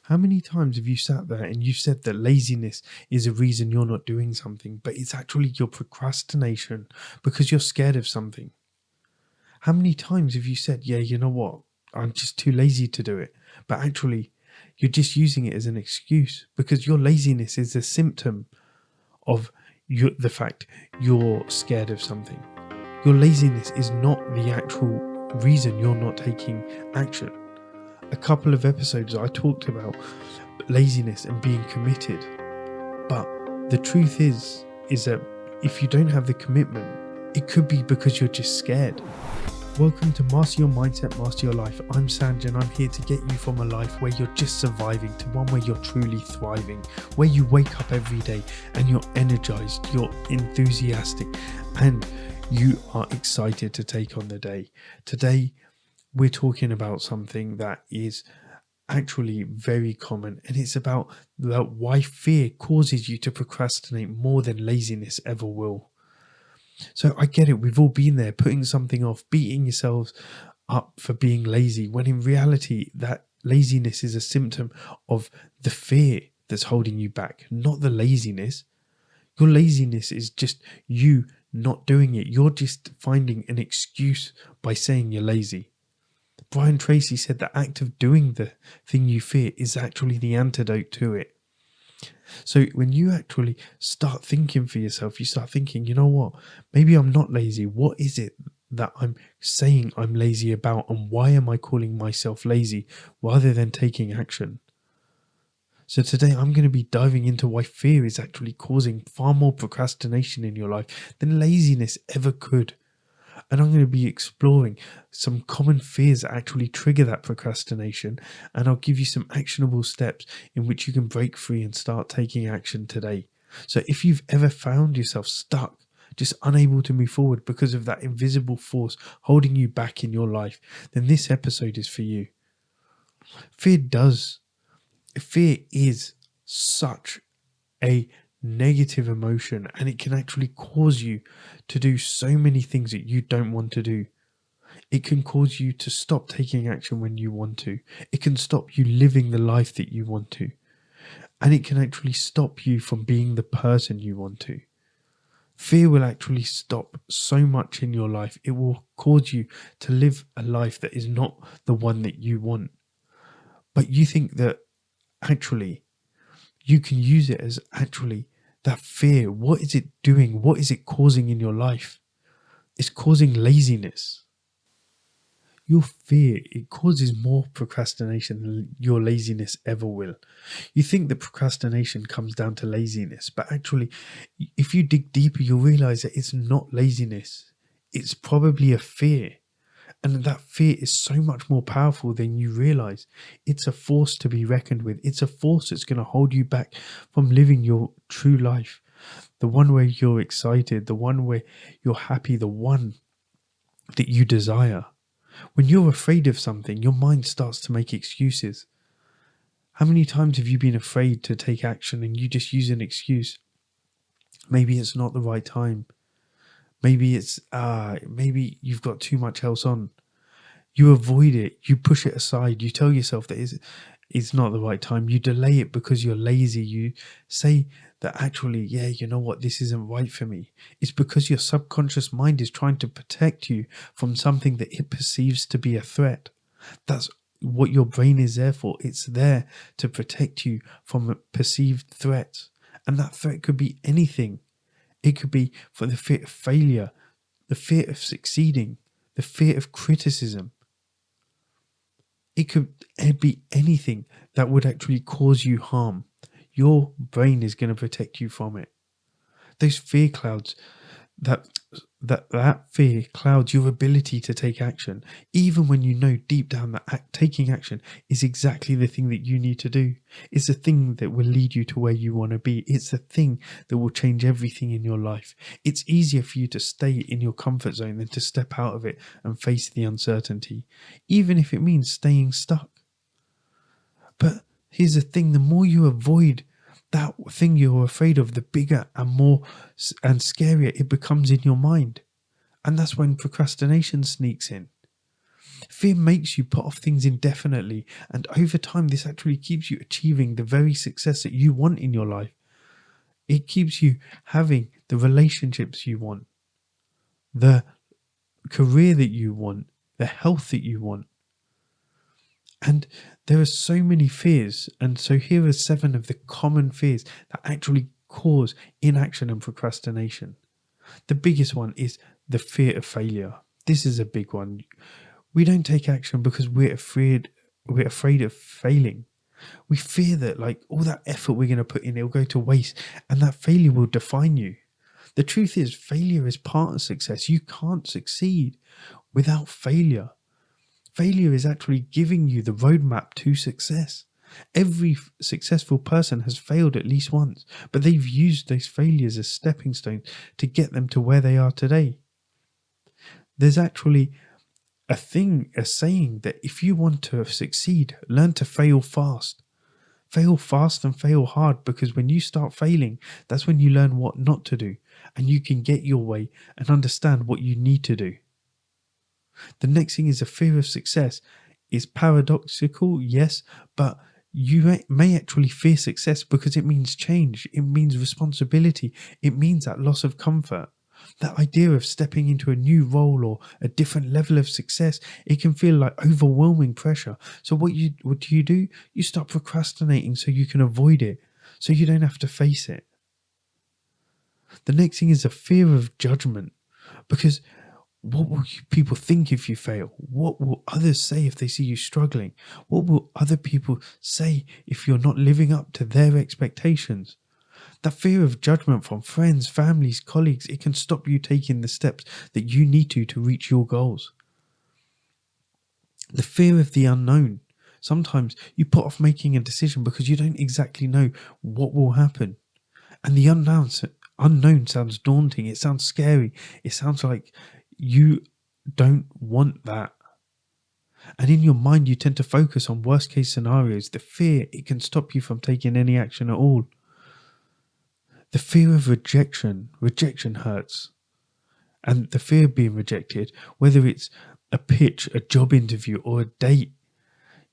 How many times have you sat there and you've said that laziness is a reason you're not doing something, but it's actually your procrastination because you're scared of something? How many times have you said, yeah, you know what? I'm just too lazy to do it. But actually, you're just using it as an excuse because your laziness is a symptom of the fact you're scared of something. Your laziness is not the actual reason you're not taking action. A couple of episodes I talked about laziness and being committed. But the truth is that if you don't have the commitment, it could be because you're just scared. Welcome to Master Your Mindset, Master Your Life. I'm Sanj and I'm here to get you from a life where you're just surviving to one where you're truly thriving, where you wake up every day and you're energized, you're enthusiastic, and you are excited to take on the day. Today, we're talking about something that is actually very common, and it's about why fear causes you to procrastinate more than laziness ever will. So I get it, we've all been there, putting something off, beating yourselves up for being lazy, when in reality that laziness is a symptom of the fear that's holding you back, not the laziness. Your laziness is just you not doing it. You're just finding an excuse by saying you're lazy. Brian Tracy said the act of doing the thing you fear is actually the antidote to it. So when you actually start thinking for yourself, you start thinking, you know what, maybe I'm not lazy. What is it that I'm saying I'm lazy about, and why am I calling myself lazy rather than taking action? So today I'm going to be diving into why fear is actually causing far more procrastination in your life than laziness ever could. And I'm going to be exploring some common fears that actually trigger that procrastination. And I'll give you some actionable steps in which you can break free and start taking action today. So if you've ever found yourself stuck, just unable to move forward because of that invisible force holding you back in your life, then this episode is for you. Fear is such a negative emotion, and it can actually cause you to do so many things that you don't want to do. It can cause you to stop taking action when you want to. It can stop you living the life that you want to. And it can actually stop you from being the person you want to. Fear will actually stop so much in your life. It will cause you to live a life that is not the one that you want. But you think that actually you can use it as actually that fear. What is it doing? What is it causing in your life? It's causing laziness. Your fear, it causes more procrastination than your laziness ever will. You think that procrastination comes down to laziness, but actually, if you dig deeper, you'll realize that it's not laziness. It's probably a fear. And that fear is so much more powerful than you realize. It's a force to be reckoned with. It's a force that's going to hold you back from living your true life. The one where you're excited, the one where you're happy, the one that you desire. When you're afraid of something, your mind starts to make excuses. How many times have you been afraid to take action and you just use an excuse? Maybe it's not the right time. Maybe it's, maybe you've got too much else on. You avoid it. You push it aside. You tell yourself that it's not the right time. You delay it because you're lazy. You say that actually, yeah, you know what, this isn't right for me. It's because your subconscious mind is trying to protect you from something that it perceives to be a threat. That's what your brain is there for. It's there to protect you from perceived threats. And that threat could be anything. It could be for the fear of failure, the fear of succeeding, the fear of criticism. It could be anything that would actually cause you harm. Your brain is going to protect you from it. Those fear clouds, that fear clouds your ability to take action, even when you know deep down that taking action is exactly the thing that you need to do. It's the thing that will lead you to where you want to be. It's the thing that will change everything in your life. It's easier for you to stay in your comfort zone than to step out of it and face the uncertainty, even if it means staying stuck. But here's the thing, the more you avoid that thing you're afraid of, the bigger and more and scarier it becomes in your mind. And that's when procrastination sneaks in. Fear makes you put off things indefinitely, and over time, this actually keeps you achieving the very success that you want in your life. It keeps you having the relationships you want, the career that you want, the health that you want. And there are so many fears. And so here are 7 of the common fears that actually cause inaction and procrastination. The biggest one is the fear of failure. This is a big one. We don't take action because we're afraid of failing. We fear that like all that effort we're going to put in, it'll go to waste, and that failure will define you. The truth is, failure is part of success. You can't succeed without failure. Failure is actually giving you the roadmap to success. Every successful person has failed at least once, but they've used those failures as stepping stones to get them to where they are today. There's actually a saying that if you want to succeed, learn to fail fast. Fail fast and fail hard, because when you start failing, that's when you learn what not to do, and you can get your way and understand what you need to do. The next thing is a fear of success. It's paradoxical, yes, but you may actually fear success because it means change, it means responsibility, it means that loss of comfort. That idea of stepping into a new role or a different level of success, it can feel like overwhelming pressure. So what do? You start procrastinating so you can avoid it, so you don't have to face it. The next thing is a fear of judgment, because what will people think if you fail? What will others say if they see you struggling? What will other people say if you're not living up to their expectations? That fear of judgment from friends, families, colleagues, it can stop you taking the steps that you need to reach your goals. The fear of the unknown. Sometimes you put off making a decision because you don't exactly know what will happen. And the unknown sounds daunting. It sounds scary. It sounds like you don't want that. And in your mind, you tend to focus on worst case scenarios. The fear, it can stop you from taking any action at all. The fear of rejection hurts. And the fear of being rejected, whether it's a pitch, a job interview, or a date,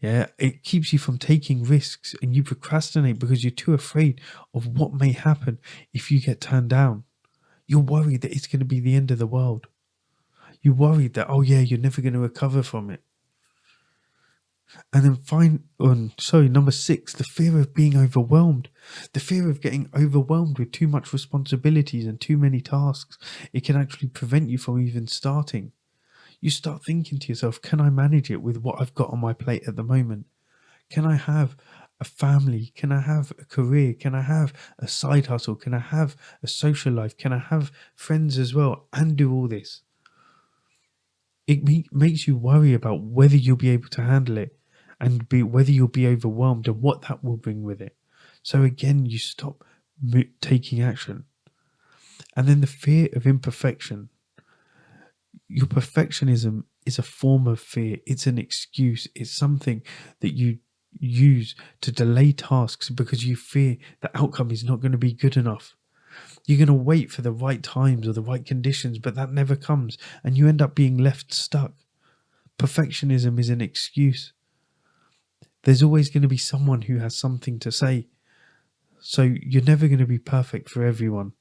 it keeps you from taking risks, and you procrastinate because you're too afraid of what may happen if you get turned down. You're worried that it's going to be the end of the world. You're worried that, you're never going to recover from it. And then number 6, the fear of being overwhelmed. The fear of getting overwhelmed with too much responsibilities and too many tasks. It can actually prevent you from even starting. You start thinking to yourself, can I manage it with what I've got on my plate at the moment? Can I have a family? Can I have a career? Can I have a side hustle? Can I have a social life? Can I have friends as well and do all this? It makes you worry about whether you'll be able to handle it, and whether you'll be overwhelmed and what that will bring with it. So again, you stop taking action. And then the fear of imperfection. Your perfectionism is a form of fear. It's an excuse. It's something that you use to delay tasks because you fear the outcome is not going to be good enough. You're going to wait for the right times or the right conditions, but that never comes, and you end up being left stuck. Perfectionism is an excuse. There's always going to be someone who has something to say. So you're never going to be perfect for everyone.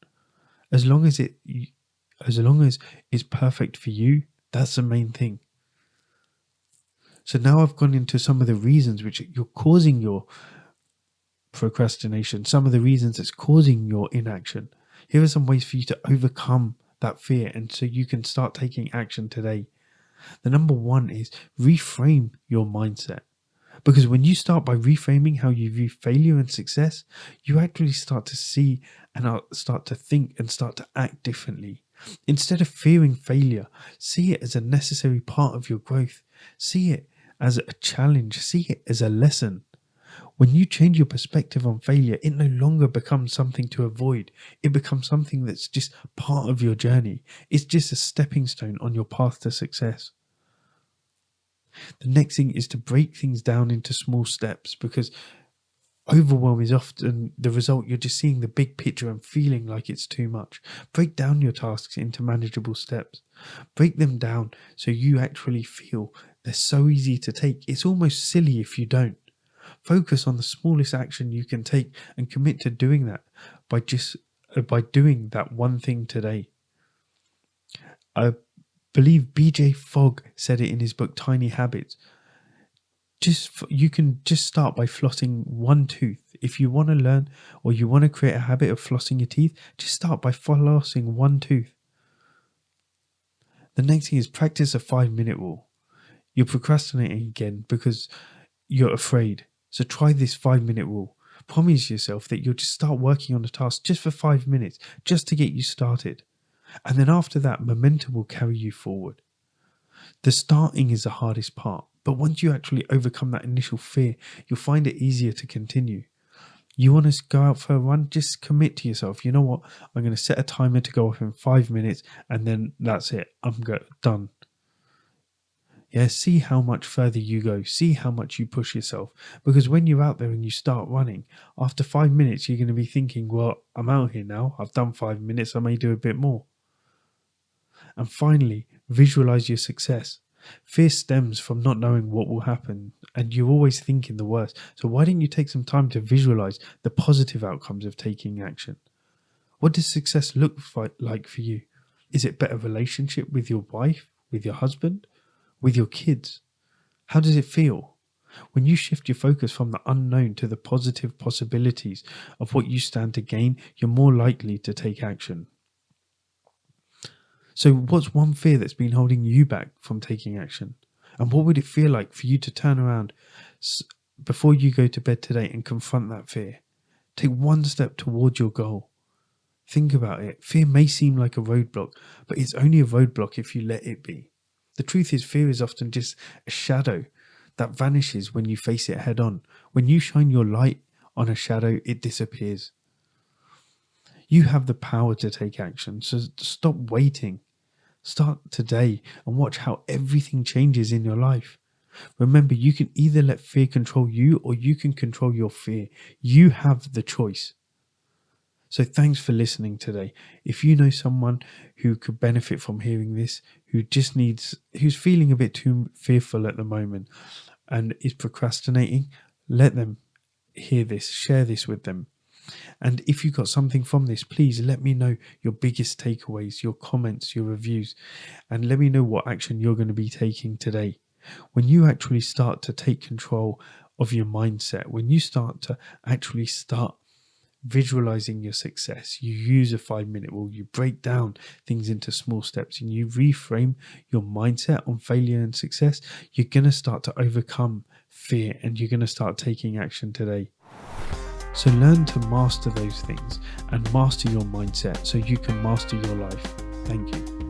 As long as it's perfect for you, that's the main thing. So now I've gone into some of the reasons which you're causing your procrastination, some of the reasons that's causing your inaction. Here are some ways for you to overcome that fear, and so you can start taking action today. The number 1 is reframe your mindset. Because when you start by reframing how you view failure and success, you actually start to see and start to think and start to act differently. Instead of fearing failure, see it as a necessary part of your growth. See it as a challenge. See it as a lesson. When you change your perspective on failure, it no longer becomes something to avoid. It becomes something that's just part of your journey. It's just a stepping stone on your path to success. The next thing is to break things down into small steps, because Overwhelm is often the result. You're just seeing the big picture and feeling like it's too much. Break down your tasks into manageable steps. Break them down so you actually feel they're so easy to take. It's almost silly if you don't. Focus on the smallest action you can take and commit to doing that by doing that one thing today. I believe BJ Fogg said it in his book Tiny Habits. You can just start by flossing one tooth. If you want to learn or you want to create a habit of flossing your teeth, just start by flossing one tooth. The next thing is practice a 5-minute rule. You're procrastinating again because you're afraid. So try this 5-minute rule. Promise yourself that you'll just start working on the task just for 5 minutes, just to get you started. And then after that, momentum will carry you forward. The starting is the hardest part, but once you actually overcome that initial fear, you'll find it easier to continue. You want to go out for a run? Just commit to yourself. You know what? I'm going to set a timer to go off in 5 minutes, and then that's it. I'm done. Yeah, see how much further you go. See how much you push yourself. Because when you're out there and you start running, after 5 minutes, you're going to be thinking, well, I'm out here now. I've done 5 minutes. I may do a bit more. And finally, visualize your success. Fear stems from not knowing what will happen, and you're always thinking the worst. So why don't you take some time to visualize the positive outcomes of taking action? What does success look like for you? Is it better relationship with your wife, with your husband, with your kids? How does it feel? When you shift your focus from the unknown to the positive possibilities of what you stand to gain, you're more likely to take action. So what's one fear that's been holding you back from taking action? And what would it feel like for you to turn around before you go to bed today and confront that fear? Take one step towards your goal. Think about it. Fear may seem like a roadblock, but it's only a roadblock if you let it be. The truth is, fear is often just a shadow that vanishes when you face it head on. When you shine your light on a shadow, it disappears. You have the power to take action, so stop waiting. Start today and watch how everything changes in your life. Remember, you can either let fear control you or you can control your fear. You have the choice. So thanks for listening today. If you know someone who could benefit from hearing this, who's feeling a bit too fearful at the moment and is procrastinating, let them hear this, share this with them. And if you got something from this, please let me know your biggest takeaways, your comments, your reviews, and let me know what action you're going to be taking today. When you actually start to take control of your mindset, when you start visualizing your success, you use a 5-minute rule, you break down things into small steps, and you reframe your mindset on failure and success, you're going to start to overcome fear and you're going to start taking action today. So learn to master those things and master your mindset so you can master your life. Thank you.